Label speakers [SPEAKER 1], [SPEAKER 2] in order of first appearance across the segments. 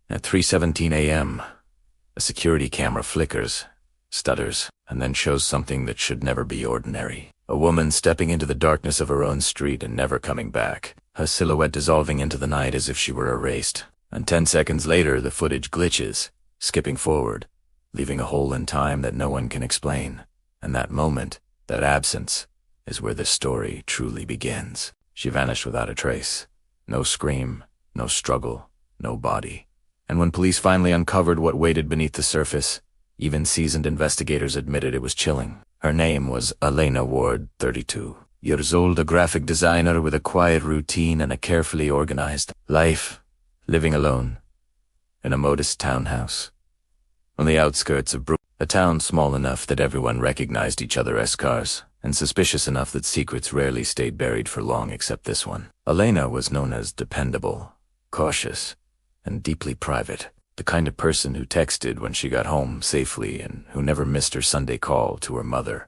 [SPEAKER 1] At 3:17 a.m., a security camera flickers, stutters, and then shows something that should never be ordinary. A woman stepping into the darkness of her own street and never coming back, her silhouette dissolving into the night as if she were erased. And 10 seconds later, the footage glitches, skipping forward, leaving a hole in time that no one can explain. And that moment, that absence, is where this story truly begins. She vanished without a trace. No scream, no struggle, no body. And when police finally uncovered what waited beneath the surface, even seasoned investigators admitted it was chilling. Her name was Elena Ward, 32 years old, a graphic designer with a quiet routine and a carefully organized life, living alone in a modest townhouse on the outskirts of Brooklyn, a town small enough that everyone recognized each other as cars, and suspicious enough that secrets rarely stayed buried for long except this one. Elena was known as dependable, cautious, and deeply private, the kind of person who texted when she got home safely and who never missed her Sunday call to her mother,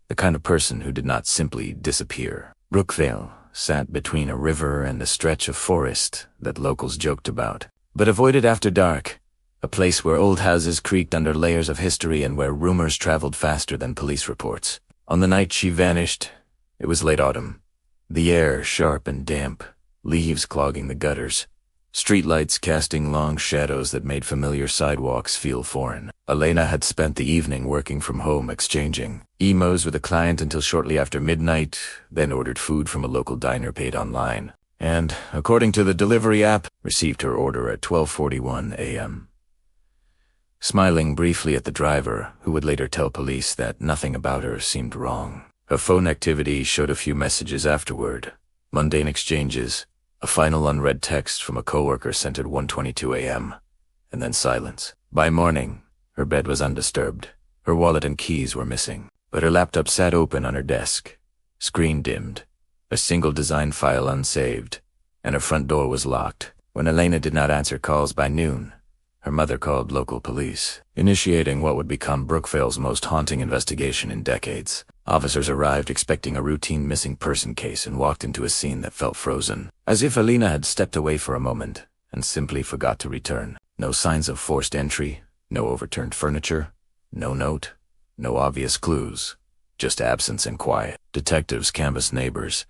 [SPEAKER 1] the kind of person who did not simply disappear. Brookvale sat between a river and a stretch of forest that locals joked about, but avoided after dark, a place where old houses creaked under layers of history and where rumors traveled faster than police reports. On the night she vanished, it was late autumn, the air sharp and damp, leaves clogging the gutters, streetlights casting long shadows that made familiar sidewalks feel foreign. Elena had spent the evening working from home, exchanging emails with a client until shortly after midnight, then ordered food from a local diner paid online, and, according to the delivery app, received her order at 12:41 a.m. Smiling briefly at the driver, who would later tell police that nothing about her seemed wrong. Her phone activity showed a few messages afterward, mundane exchanges, a final unread text from a coworker sent at 1:22 a.m., and then silence. By morning, her bed was undisturbed. Her wallet and keys were missing, but her laptop sat open on her desk, screen dimmed, a single design file unsaved, and her front door was locked. When Elena did not answer calls by noon, her mother called local police, initiating what would become Brookvale's most haunting investigation in decades. Officers arrived expecting a routine missing person case and walked into a scene that felt frozen, as if Elena had stepped away for a moment and simply forgot to return. No signs of forced entry, no overturned furniture, no note, no obvious clues, just absence and quiet. Detectives canvassed neighbors,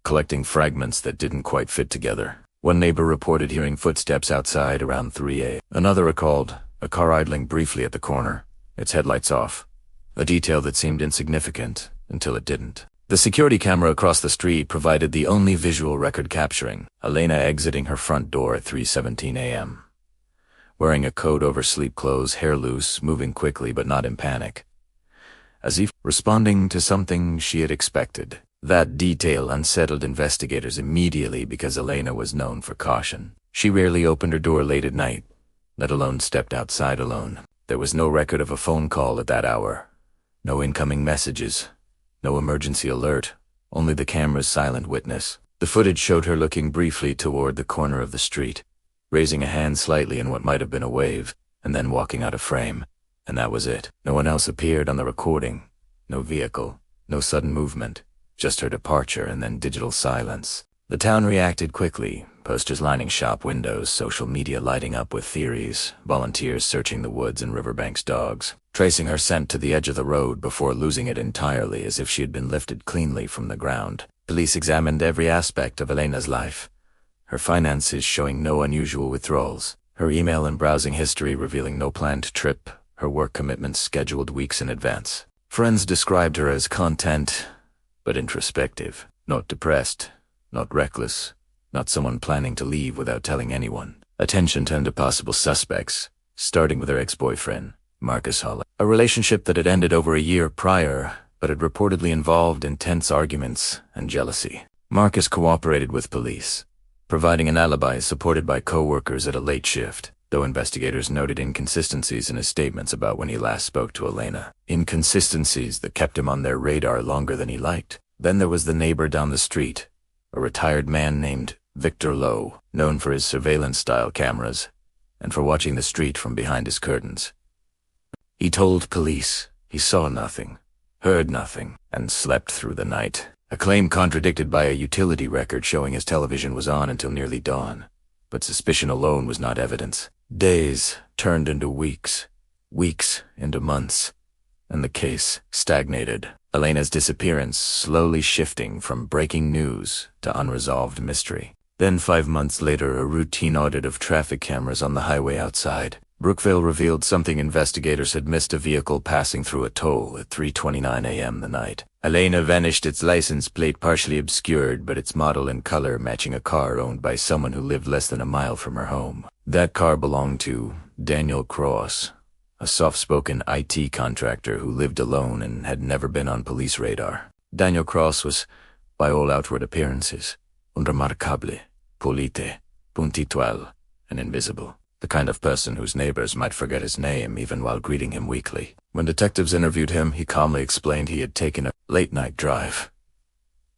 [SPEAKER 1] collecting fragments that didn't quite fit together. One neighbor reported hearing footsteps outside around 3 a.m. Another recalled a car idling briefly at the corner, its headlights off, a detail that seemed insignificant until it didn't. The security camera across the street provided the only visual record capturing Elena exiting her front door at 3:17 a.m. Wearing a coat over sleep clothes, hair loose, moving quickly but not in panic, as if responding to something she had expected. That detail unsettled investigators immediately because Elena was known for caution. She rarely opened her door late at night, let alone stepped outside alone. There was no record of a phone call at that hour, no incoming messages, no emergency alert, only the camera's silent witness. The footage showed her looking briefly toward the corner of the street, raising a hand slightly in what might have been a wave, and then walking out of frame. And that was it. No one else appeared on the recording, no vehicle, no sudden movement. Just her departure and then digital silence. The town reacted quickly, posters lining shop windows, social media lighting up with theories, volunteers searching the woods and riverbanks, dogs, tracing her scent to the edge of the road before losing it entirely as if she had been lifted cleanly from the ground. Police examined every aspect of Elena's life, her finances showing no unusual withdrawals, her email and browsing history revealing no planned trip, her work commitments scheduled weeks in advance. Friends described her as content, but introspective, not depressed, not reckless, not someone planning to leave without telling anyone. Attention turned to possible suspects, starting with her ex-boyfriend, Marcus Holland. A relationship that had ended over a year prior, but had reportedly involved intense arguments and jealousy. Marcus cooperated with police, providing an alibi supported by co-workers at a late shift, though investigators noted inconsistencies in his statements about when he last spoke to Elena. Inconsistencies that kept him on their radar longer than he liked. Then there was the neighbor down the street, a retired man named Victor Lowe, known for his surveillance-style cameras and for watching the street from behind his curtains. He told police he saw nothing, heard nothing, and slept through the night, a claim contradicted by a utility record showing his television was on until nearly dawn. But suspicion alone was not evidence. Days turned into weeks, weeks into months, and the case stagnated. Elena's disappearance slowly shifting from breaking news to unresolved mystery. Then 5 months later, a routine audit of traffic cameras on the highway outside Brookville revealed something. Investigators had missed a vehicle passing through a toll at 3:29 a.m. the night. Elena vanished, its license plate partially obscured, but its model and color matching a car owned by someone who lived less than a mile from her home. That car belonged to Daniel Cross, a soft-spoken IT contractor who lived alone and had never been on police radar. Daniel Cross was, by all outward appearances, unremarkable, polite, punctual, and invisible. The kind of person whose neighbors might forget his name even while greeting him weekly. When detectives interviewed him, he calmly explained he had taken a late-night drive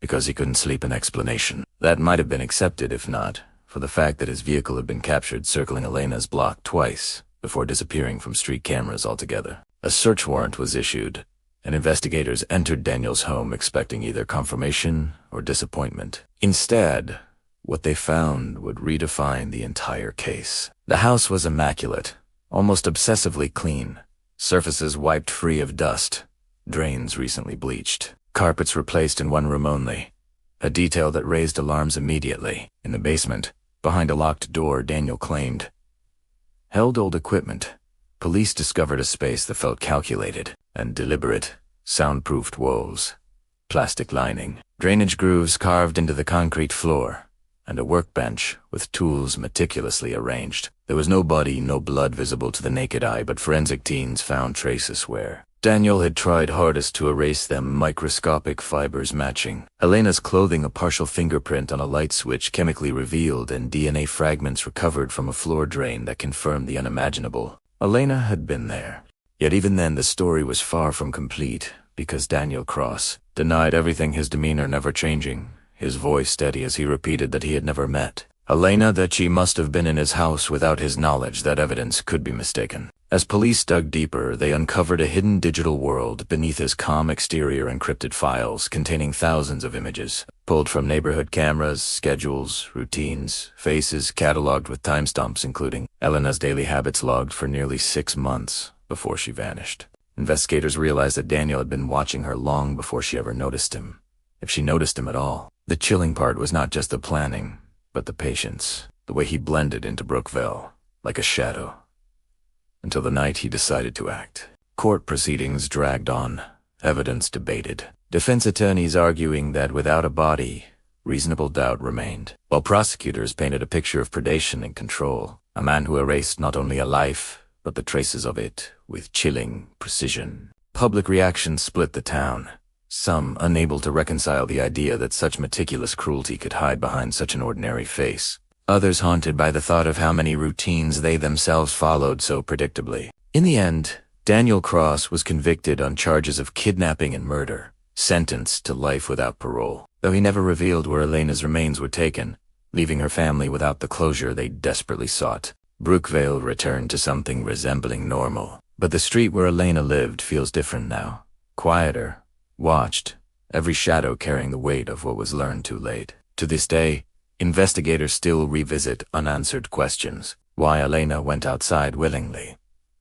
[SPEAKER 1] because he couldn't sleep. An explanation that might have been accepted if not for the fact that his vehicle had been captured circling Elena's block twice before disappearing from street cameras altogether. A search warrant was issued, and investigators entered Daniel's home expecting either confirmation or disappointment. Instead, what they found would redefine the entire case. The house was immaculate, almost obsessively clean, surfaces wiped free of dust, drains recently bleached, carpets replaced in one room only, a detail that raised alarms immediately. In the basement, behind a locked door, Daniel claimed held old equipment. Police discovered a space that felt calculated and deliberate, soundproofed walls, plastic lining, drainage grooves carved into the concrete floor, and a workbench with tools meticulously arranged. There was no body, no blood visible to the naked eye, but forensic teams found traces where Daniel had tried hardest to erase them, microscopic fibers matching Elena's clothing, a partial fingerprint on a light switch chemically revealed, and DNA fragments recovered from a floor drain that confirmed the unimaginable. Elena had been there. Yet even then the story was far from complete, because Daniel Cross denied everything, his demeanor never changing, his voice steady as he repeated that he had never met Elena, that she must have been in his house without his knowledge. That evidence could be mistaken. As police dug deeper, they uncovered a hidden digital world beneath his calm exterior, encrypted files containing thousands of images, pulled from neighborhood cameras, schedules, routines, faces cataloged with timestamps, including Elena's daily habits logged for nearly 6 months before she vanished. Investigators realized that Daniel had been watching her long before she ever noticed him, if she noticed him at all. The chilling part was not just the planning, but the patience, the way he blended into Brookville, like a shadow, until the night he decided to act. Court proceedings dragged on, evidence debated, defense attorneys arguing that without a body, reasonable doubt remained, while prosecutors painted a picture of predation and control, a man who erased not only a life, but the traces of it with chilling precision. Public reaction split the town, some unable to reconcile the idea that such meticulous cruelty could hide behind such an ordinary face, others haunted by the thought of how many routines they themselves followed so predictably. In the end, Daniel Cross was convicted on charges of kidnapping and murder, sentenced to life without parole, though he never revealed where Elena's remains were taken, leaving her family without the closure they desperately sought. Brookville returned to something resembling normal, but the street where Elena lived feels different now, quieter, watched, every shadow carrying the weight of what was learned too late. To this day, investigators still revisit unanswered questions: why Elena went outside willingly,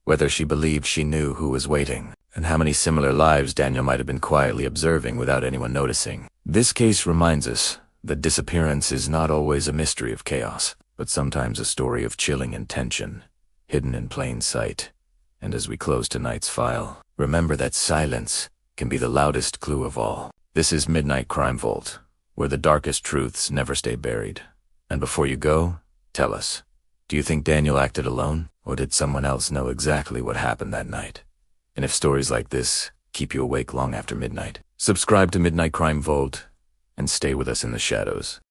[SPEAKER 1] whether she believed she knew who was waiting, and how many similar lives Daniel might have been quietly observing without anyone noticing. This case reminds us that disappearance is not always a mystery of chaos, but sometimes a story of chilling intention, hidden in plain sight. And as we close tonight's file, remember that silence can be the loudest clue of all. This is Midnight Crime Vault, where the darkest truths never stay buried. And before you go, tell us, do you think Daniel acted alone, or did someone else know exactly what happened that night? And if stories like this keep you awake long after midnight, subscribe to Midnight Crime Vault and stay with us in the shadows.